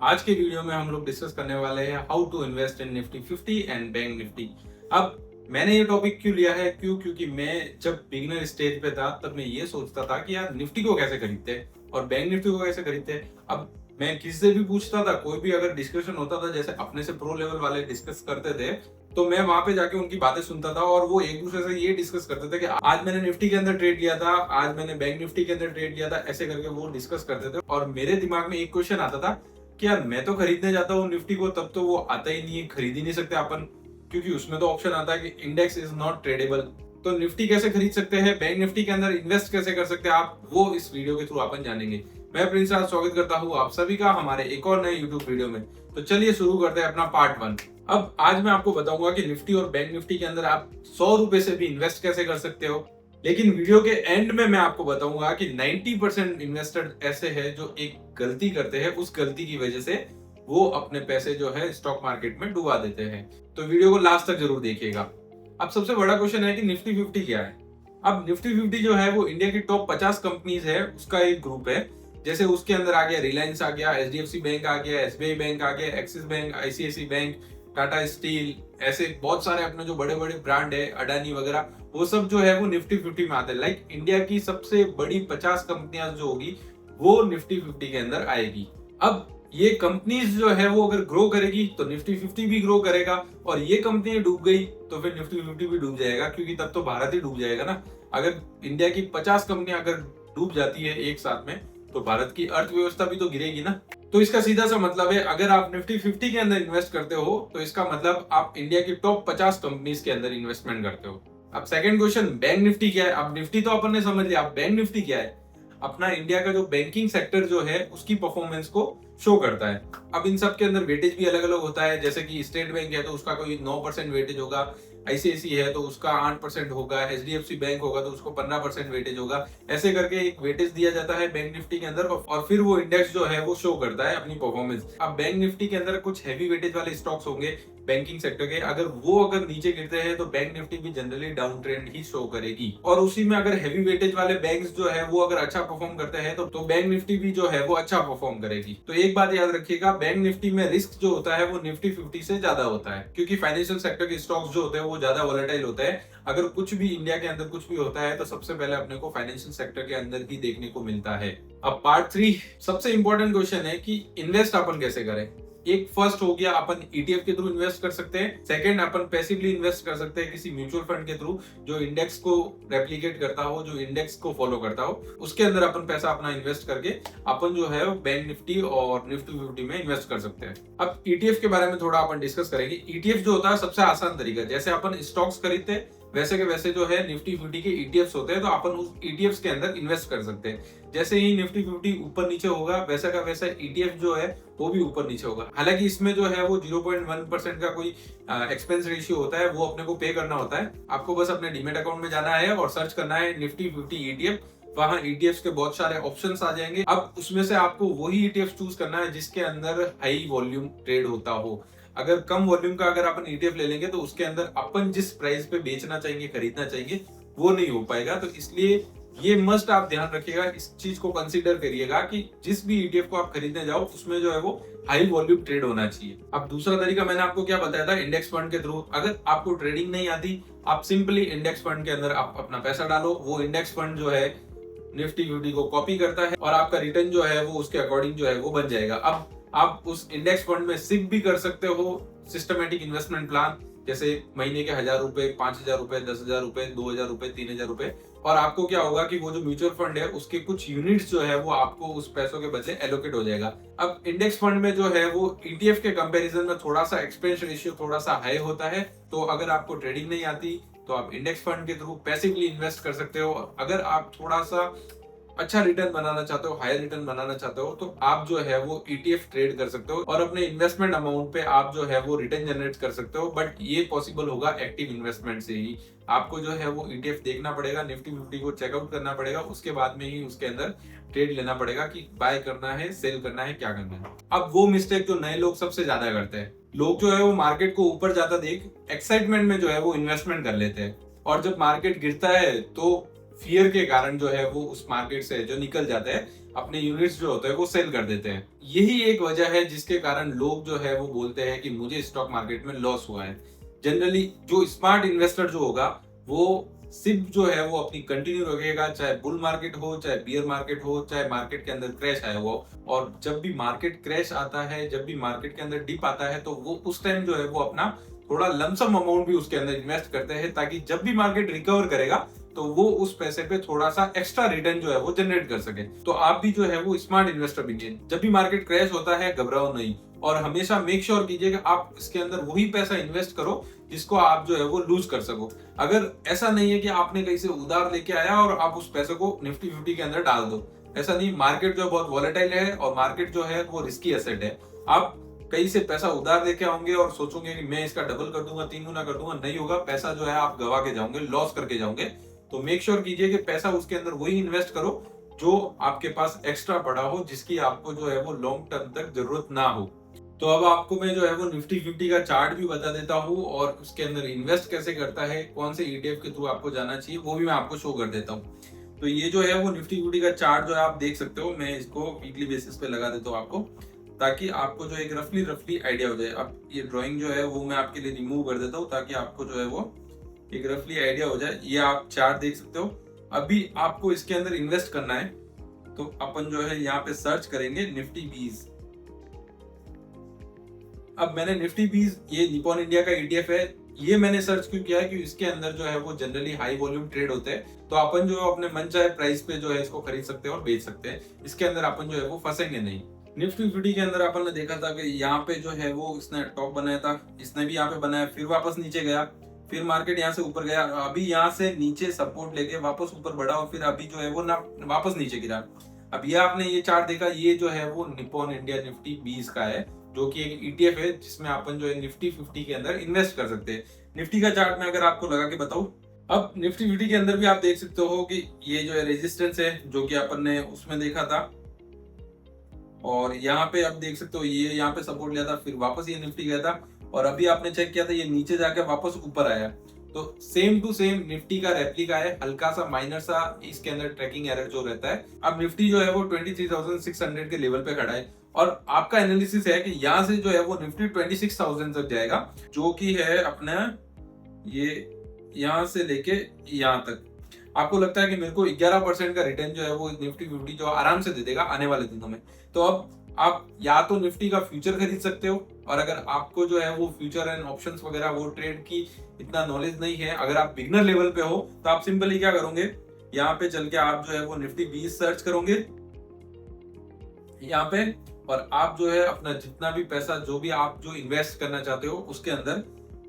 आज के वीडियो में हम लोग डिस्कस करने वाले हैं how to invest in Nifty 50 and bank Nifty. अब मैंने ये टॉपिक क्यों लिया है, क्योंकि मैं जब बिगिनर स्टेज पे था तब मैं ये सोचता था कि यार निफ्टी को कैसे खरीदते हैं और बैंक निफ्टी को कैसे खरीदते हैं। अब मैं किसी से भी पूछता था, कोई भी अगर डिस्कशन होता था, जैसे अपने से प्रो लेवल वाले डिस्कस करते थे, तो मैं वहां पे जाके उनकी बातें सुनता था और वो एक दूसरे से ये डिस्कस करते थे कि आज मैंने निफ्टी के अंदर ट्रेड लिया था, आज मैंने बैंक निफ्टी के अंदर ट्रेड लिया था, ऐसे करके वो डिस्कस करते थे। और मेरे दिमाग में एक क्वेश्चन आता था कि यार मैं तो खरीदने जाता हूँ निफ्टी को, तब तो वो आता ही नहीं है, खरीद ही नहीं सकते अपन, क्योंकि उसमें तो ऑप्शन आता है कि इंडेक्स इज नॉट ट्रेडेबल। तो निफ्टी कैसे खरीद सकते हैं, बैंक निफ्टी के अंदर इन्वेस्ट कैसे कर सकते हैं आप, वो इस वीडियो के थ्रू अपन जानेंगे। मैं प्रिंस राज स्वागत करता हूँ आप सभी का हमारे एक और नए यूट्यूब वीडियो में। तो चलिए शुरू करते हैं अपना पार्ट 1। अब आज मैं आपको बताऊंगा कि निफ्टी और बैंक निफ्टी के अंदर आप 100 रुपए से भी इन्वेस्ट कैसे कर सकते हो। लेकिन वीडियो के एंड में मैं आपको बताऊंगा कि 90% इन्वेस्टर ऐसे हैं जो एक गलती करते हैं, उस गलती की वजह से वो अपने पैसे जो है स्टॉक मार्केट में डुबा देते हैं। तो वीडियो को लास्ट तक जरूर देखिएगा। अब सबसे बड़ा क्वेश्चन है कि निफ्टी 50 क्या है। अब निफ्टी 50 जो है वो इंडिया की टॉप 50 कंपनीज है, उसका एक ग्रुप है। जैसे उसके अंदर आ गया रिलायंस, आ गया एचडीएफसी बैंक, आ गया एसबीआई बैंक, आ गया Axis bank, ICIC bank, Tata steel, ऐसे बहुत सारे अपने जो बड़े बड़े ब्रांड है, अडानी वगैरह, वो सब जो है वो निफ्टी 50 में आते हैं। लाइक इंडिया की सबसे बड़ी 50 कंपनियां जो होगी वो निफ्टी 50 के अंदर आएगी। अब ये कंपनीज जो है वो अगर ग्रो करेगी तो निफ्टी 50 भी ग्रो करेगा, और ये कंपनी डूब गई तो फिर निफ्टी 50 भी डूब जाएगा, क्योंकि तब तो भारत ही डूब जाएगा ना। अगर इंडिया की 50 कंपनियां अगर डूब जाती है एक साथ में, तो भारत की अर्थव्यवस्था भी तो गिरेगी ना। तो इसका सीधा सा मतलब है, अगर आप निफ्टी 50 के अंदर इन्वेस्ट करते हो तो इसका मतलब आप इंडिया की टॉप 50 कंपनीज के अंदर इन्वेस्टमेंट करते हो। अब सेकंड क्वेश्चन, बैंक निफ्टी क्या है। अब निफ्टी तो अपन ने समझ लिया, अब बैंक निफ्टी क्या है। अपना इंडिया का जो बैंकिंग सेक्टर जो है उसकी परफॉर्मेंस को शो करता है। अब इन सब के अंदर वेटेज भी अलग अलग होता है, जैसे कि स्टेट बैंक है तो उसका कोई 9% वेटेज होगा, आईसीआईसी है तो उसका 8% होगा, एचडीएफसी बैंक होगा तो उसको 15% वेटेज होगा। ऐसे करके एक वेटेज दिया जाता है बैंक निफ्टी के अंदर, और फिर वो इंडेक्स जो है वो शो करता है अपनी परफॉर्मेंस। अब बैंक निफ्टी के अंदर कुछ हैवी वेटेज वाले स्टॉक्स होंगे बैंकिंग सेक्टर के, अगर नीचे गिरते हैं तो बैंक निफ्टी भी जनरली डाउन ट्रेंड ही शो करेगी। और उसी में अगर हैवी वेटेज वाले बैंक्स जो है वो अगर अच्छा परफॉर्म करते हैं तो बैंक निफ्टी भी जो है वो अच्छा परफॉर्म करेगी। तो एक बात याद रखिएगा, बैंक निफ्टी में रिस्क जो होता है वो निफ्टी 50 से ज्यादा होता है, क्योंकि फाइनेंशियल सेक्टर के स्टॉक्स जो होते हैं वो ज्यादा वोलेटाइल होते हैं। अगर कुछ भी इंडिया के अंदर कुछ भी होता है तो सबसे पहले अपने को फाइनेंशियल सेक्टर के अंदर ही देखने को मिलता है। अब पार्ट 3, सबसे इंपॉर्टेंट क्वेश्चन है कि इन्वेस्ट अपन कैसे करें। एक फर्स्ट हो गया, अपन ईटीएफ के थ्रू इन्वेस्ट कर सकते हैं। सेकंड, अपन पैसिवली इन्वेस्ट कर सकते हैं किसी म्यूचुअल फंड के थ्रू जो इंडेक्स को रेप्लिकेट करता हो, जो इंडेक्स को फॉलो करता हो, उसके अंदर अपन पैसा अपना इन्वेस्ट करके अपन जो है बैंक निफ्टी और निफ्टी 50 में इन्वेस्ट कर सकते हैं। अब ईटीएफ के बारे में थोड़ा अपन डिस्कस करेंगे। ईटीएफ जो होता है सबसे आसान तरीका, जैसे अपन स्टॉक्स खरीदते हैं वैसे के वैसे जो है निफ्टी 50 के ईटीएफ्स होते हैं, तो अपन उस ईटीएफ्स के अंदर इन्वेस्ट कर सकते हैं। जैसे ही निफ्टी 50 ऊपर नीचे होगा वैसा का वैसा ईटीएफ जो है वो भी ऊपर नीचे होगा। हालांकि इसमें जो है वो 0.1% का कोई एक्सपेंस रेशियो होता है, वो अपने को पे करना होता है। आपको बस अपने डीमेट अकाउंट में जाना है और सर्च करना है निफ्टी 50 ईटीएफ। वहां ईटीएफ के बहुत सारे ऑप्शंस आ जाएंगे। अब उसमें से आपको वही ईटीएफ चूज करना है जिसके अंदर हाई वॉल्यूम ट्रेड होता हो। अगर कम वॉल्यूम का अगर अपन ईटीएफ ले लेंगे तो उसके अंदर अपन जिस प्राइस पे बेचना चाहेंगे, खरीदना चाहेंगे, वो नहीं हो पाएगा। तो इसलिए ये मस्ट आप ध्यान रखिएगा, इस चीज को कंसीडर करिएगा कि जिस भी ईटीएफ को आप खरीदने जाओ उसमें जो है वो हाई वॉल्यूम ट्रेड होना चाहिए। अब दूसरा तरीका मैंने आपको क्या बताया था, इंडेक्स फंड के थ्रू। अगर आपको ट्रेडिंग नहीं आती, आप सिंपली इंडेक्स फंड के अंदर आप अपना पैसा डालो, वो इंडेक्स फंड जो है निफ्टी 50 को कॉपी करता है और आपका रिटर्न जो है वो उसके अकॉर्डिंग जो है वो बन जाएगा। अब आप उस इंडेक्स फंड में सिप भी कर सकते हो, सिस्टमेटिक इन्वेस्टमेंट प्लान, जैसे महीने के 1000 रुपए, 5000 रुपए, 10,000 रुपए, 2000 रुपए, 3000 रुपए। और आपको क्या होगा कि वो जो म्यूचुअल फंड है उसके कुछ यूनिट्स जो है वो आपको उस पैसों के बदले एलोकेट हो जाएगा। अब इंडेक्स फंड में जो है वो ईटीएफ के कंपैरिजन में थोड़ा सा एक्सपेंस रेशियो थोड़ा सा हाई होता है। तो अगर आपको ट्रेडिंग नहीं आती तो आप इंडेक्स फंड के थ्रू पैसिवली इन्वेस्ट कर सकते हो। अगर आप थोड़ा सा अच्छा रिटर्न बनाना चाहते हो, हायर रिटर्न बनाना चाहते हो, तो आप जो है वो ईटीएफ ट्रेड कर सकते हो और अपने इन्वेस्टमेंट अमाउंट पे आप जो है वो रिटर्न जनरेट कर सकते हो। बट ये पॉसिबल होगा एक्टिव इन्वेस्टमेंट से ही। आपको जो है वो ईटीएफ देखना पड़ेगा, निफ्टी 50 को चेकआउट करना पड़ेगा, उसके बाद में ही उसके अंदर ट्रेड लेना पड़ेगा कि बाय करना है, सेल करना है, क्या करना है। अब वो मिस्टेक जो नए लोग सबसे ज्यादा करते हैं, लोग जो है वो मार्केट को ऊपर जाता देख एक्साइटमेंट में जो है वो इन्वेस्टमेंट कर लेते हैं, और जब मार्केट गिरता है तो फियर के कारण जो है वो उस मार्केट से जो निकल जाते हैं, अपने यूनिट्स जो होते हैं वो सेल कर देते हैं। यही एक वजह है जिसके कारण लोग जो है वो बोलते हैं कि मुझे स्टॉक मार्केट में लॉस हुआ है। जनरली जो स्मार्ट इन्वेस्टर जो होगा वो सिर्फ जो है वो अपनी कंटिन्यू रखेगा, चाहे बुल मार्केट हो, चाहे बियर मार्केट हो, चाहे मार्केट के अंदर क्रैश आया हो। और जब भी मार्केट क्रैश आता है, जब भी मार्केट के अंदर डिप आता है, तो वो उस टाइम जो है वो अपना थोड़ा लमसम अमाउंट भी उसके अंदर इन्वेस्ट करते हैं, ताकि जब भी मार्केट रिकवर करेगा तो वो उस पैसे पे थोड़ा सा एक्स्ट्रा रिटर्न जो है वो जनरेट कर सके। तो आप भी जो है वो स्मार्ट इन्वेस्टर बनिए। जब भी मार्केट क्रैश होता है घबराओ नहीं, और हमेशा मेक श्योर कीजिए कि आप इसके अंदर वही पैसा इन्वेस्ट करो जिसको आप जो है वो लूज कर सको। अगर ऐसा नहीं है कि आपने कहीं से उधार लेके आया और आप उस पैसे को निफ्टी 50 के अंदर डाल दो, ऐसा नहीं। मार्केट जो बहुत वॉलेटाइल है और मार्केट जो है वो रिस्की एसेट है। आप कहीं से पैसा उधार लेके आओगे और सोचोगे कि मैं इसका डबल कर दूंगा, 3 गुना कर दूंगा, नहीं होगा। पैसा जो है आप गवा के जाओगे, लॉस करके जाओगे। तो मेक श्योर कीजिए कि पैसा उसके अंदर वही इन्वेस्ट करो जो आपके पास एक्स्ट्रा पड़ा हो, जिसकी आपको जो है वो लॉन्ग टर्म तक जरूरत ना हो। तो अब आपको मैं जो है वो निफ्टी 50 का चार्ट भी बता देता हूँ, और उसके अंदर इन्वेस्ट कैसे करता है, कौन से ईटीएफ के थ्रू आपको जाना चाहिए, वो भी मैं आपको शो कर देता हूँ। तो ये जो है वो निफ्टी 50 का चार्ट जो है आप देख सकते हो। मैं इसको वीकली बेसिस पे लगा देता हूँ आपको, ताकि आपको जो एक रफली आइडिया हो जाए। अब ये ड्राइंग जो है वो मैं आपके लिए रिमूव कर देता हूँ, ताकि आपको जो है वो एक रफली आइडिया हो जाए। ये आप चार्ट देख सकते हो। अभी आपको इसके अंदर इन्वेस्ट करना है, तो अपन जो है यहाँ पे सर्च करेंगे निफ्टी 20। अब मैंने निफ्टी 20, ये निपॉन इंडिया का ईटीएफ है, ये मैंने सर्च क्यों किया है कि इसके अंदर जो है वो जनरली हाई वॉल्यूम ट्रेड होते हैं। तो अपन जो है अपने मन चाहे प्राइस पे जो है इसको खरीद सकते हैं और बेच सकते हैं। इसके अंदर अपन जो है वो फंसेंगे नहीं। निफ्टी 50 के अंदर अपन ने देखा था कि यहाँ पे जो है वो इसने टॉप बनाया था, इसने भी यहाँ पे बनाया, फिर वापस नीचे गया, फिर मार्केट यहाँ से ऊपर गया, अभी यहाँ से नीचे सपोर्ट लेके वापस ऊपर बढ़ा, और फिर अभी जो है वो ना वापस नीचे गिरा। अब ये आपने ये चार्ट देखा, ये जो है वो निपॉन इंडिया निफ्टी 20 का है, जो कि एक ईटीएफ है जिसमें अपन जो है निफ्टी 50 के अंदर इन्वेस्ट कर सकते हैं। निफ्टी का चार्ट में अगर आपको लगा के बताऊं, अब निफ्टी 50 के अंदर भी आप देख सकते हो कि ये जो है रेजिस्टेंस है, जो कि अपन ने उसमें देखा था, और यहाँ पे आप देख सकते हो ये यहाँ पे सपोर्ट लिया था, फिर वापस ये निफ्टी गया था, और अभी आपने चेक किया था ये नीचे जाके वापस ऊपर आया। तो सेम टू सेम निफ्टी का रेप्लिका है, हल्का सा माइनर सा इसके अंदर ट्रैकिंग एरर जो रहता है। अब निफ्टी जो है वो 23,600 के लेवल पे खड़ा है, और आपका एनालिसिस है कि यहाँ से जो है वो निफ्टी 26,000 तक जाएगा, जो कि है अपना ये यहाँ से लेके यहाँ तक। आपको लगता है कि मेरे को 11% का रिटर्न जो है वो निफ्टी 50 जो आराम से दे देगा आने वाले दिनों में। तो अब आप या तो निफ्टी का फ्यूचर खरीद सकते हो, और अगर आपको जो है वो फ्यूचर एंड ऑप्शंस वगैरह वो ट्रेड की इतना नॉलेज नहीं है, अगर आप बिगनर लेवल पे हो, तो आप सिंपली क्या करोगे, यहाँ पे चल के आप जो है वो निफ्टी 20 सर्च करोगे यहाँ पे, और आप जो है अपना जितना भी पैसा जो भी आप जो इन्वेस्ट करना चाहते हो उसके अंदर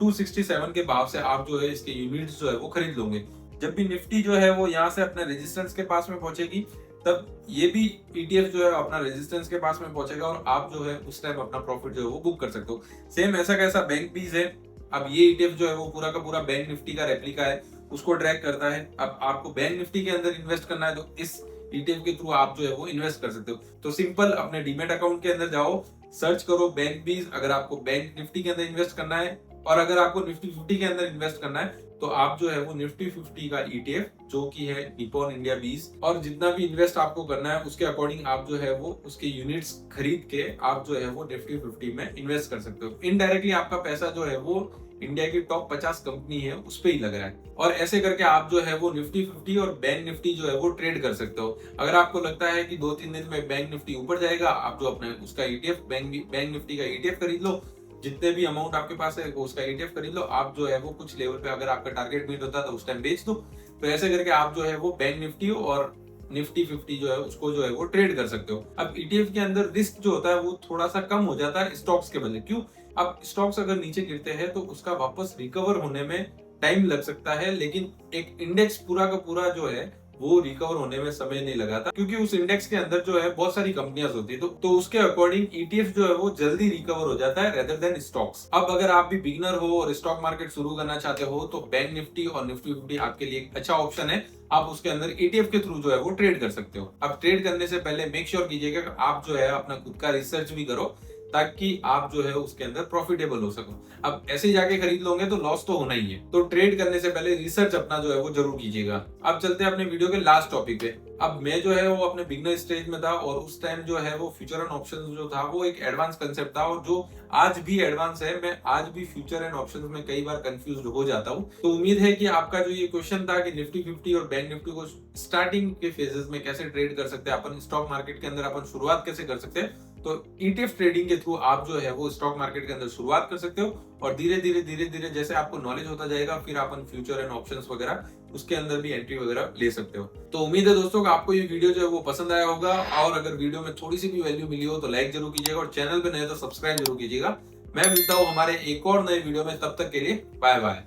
267 के भाव से आप जो है इसके यूनिट्स जो है वो खरीद लोगे। जब भी निफ्टी जो है वो यहाँ से अपने रेजिस्टेंस के पास में पहुंचेगी, तब ये भी ईटीएफ जो है अपना रेजिस्टेंस के पास में पहुंचेगा, और आप जो है उस टाइम अपना प्रॉफिट जो है वो बुक कर सकते हो। सेम ऐसा कैसा बैंक बीज है। अब ये ईटीएफ जो है वो पूरा का पूरा बैंक निफ्टी का रेप्लिका है, उसको ट्रैक करता है। अब आपको बैंक निफ्टी के अंदर इन्वेस्ट करना है, तो इस ईटीएफ के थ्रू आप जो है वो इन्वेस्ट कर सकते हो। तो सिंपल अपने डीमेट अकाउंट के अंदर जाओ, सर्च करो बैंक बीज, अगर आपको बैंक निफ्टी के अंदर इन्वेस्ट करना है, और अगर आपको निफ्टी 50 के अंदर इन्वेस्ट करना है, तो आप जो है वो निफ्टी 50 का ईटीएफ, जो कि है निपॉन इंडिया 20, और जितना भी इन्वेस्ट आपको करना है उसके अकॉर्डिंग आप जो है वो उसके यूनिट्स खरीद के आप जो है वो निफ्टी 50 में इन्वेस्ट कर सकते हो। इनडायरेक्टली आपका पैसा जो है वो इंडिया की टॉप 50 कंपनी है उस पे ही लग रहा है, और ऐसे करके आप जो है वो निफ्टी 50 और बैंक निफ्टी जो है वो ट्रेड कर सकते हो। अगर आपको लगता है कि 2-3 दिन में बैंक निफ्टी ऊपर जाएगा, आप जो अपने उसका ईटीएफ बैंक निफ्टी का ईटीएफ खरीद लो, जितने भी अमाउंट आपके पास है उसका ईटीएफ खरीद लो। आप जो है वो कुछ लेवल पे अगर आपका टारगेट मीट होता है तो उस टाइम बेच दो। तो ऐसे करके आप जो है वो बैंक निफ्टी और निफ्टी 50 जो है उसको जो है वो ट्रेड कर सकते हो। अब ईटीएफ के अंदर रिस्क जो होता है वो थोड़ा सा कम हो जाता है स्टॉक्स के बदले। क्यों? अब स्टॉक्स अगर नीचे गिरते हैं तो उसका वापस रिकवर होने में टाइम लग सकता है, लेकिन एक इंडेक्स पूरा का पूरा जो है वो रिकवर होने में समय नहीं लगा था, क्योंकि उस इंडेक्स के अंदर जो है बहुत सारी कंपनियां होती है, तो उसके अकॉर्डिंग ईटीएफ जो है वो जल्दी रिकवर हो जाता है रेदर देन स्टॉक्स। अब अगर आप भी बिगनर हो और स्टॉक मार्केट शुरू करना चाहते हो, तो बैंक निफ्टी और निफ्टी 50 आपके लिए एक अच्छा ऑप्शन है। आप उसके अंदर ईटीएफ के थ्रू जो है वो ट्रेड कर सकते हो। अब ट्रेड करने से पहले मेक श्योर कीजिएगा कि आप जो है अपना खुद का रिसर्च भी करो, ताकि आप जो है उसके अंदर प्रॉफिटेबल हो सको। अब ऐसे ही जाके खरीद लोगे तो लॉस तो होना ही है। तो ट्रेड करने से पहले रिसर्च अपना जो है वो जरूर कीजिएगा। अब चलते हैं अपने वीडियो के लास्ट टॉपिक पे। अब मैं जो है वो अपने बिगनर स्टेज में था और उस टाइम जो है वो फ्यूचर एंड ऑप्शंस जो था वो एक एडवांस कंसेप्ट था और जो आज भी एडवांस है। मैं आज भी फ्यूचर एंड ऑप्शंस में कई बार कंफ्यूज हो जाता हूँ। तो उम्मीद है कि आपका जो ये क्वेश्चन था कि निफ्टी 50 और बैंक निफ्टी को स्टार्टिंग के फेजेस में कैसे ट्रेड कर सकते हैं, अपन स्टॉक मार्केट के अंदर अपन शुरुआत कैसे कर सकते हैं, तो ईटीएफ ट्रेडिंग के थ्रू आप जो है वो स्टॉक मार्केट के अंदर शुरुआत कर सकते हो और धीरे धीरे जैसे आपको नॉलेज होता जाएगा फिर अपन फ्यूचर एंड ऑप्शंस वगैरह उसके अंदर भी एंट्री वगैरह ले सकते हो। तो उम्मीद है दोस्तों कि आपको ये वीडियो जो है वो पसंद आया होगा और अगर वीडियो में थोड़ी सी भी वैल्यू मिली हो तो लाइक जरूर कीजिएगा और चैनल पे नए तो सब्सक्राइब जरूर कीजिएगा। मैं मिलता हूँ हमारे एक और नए वीडियो में, तब तक के लिए बाय बाय।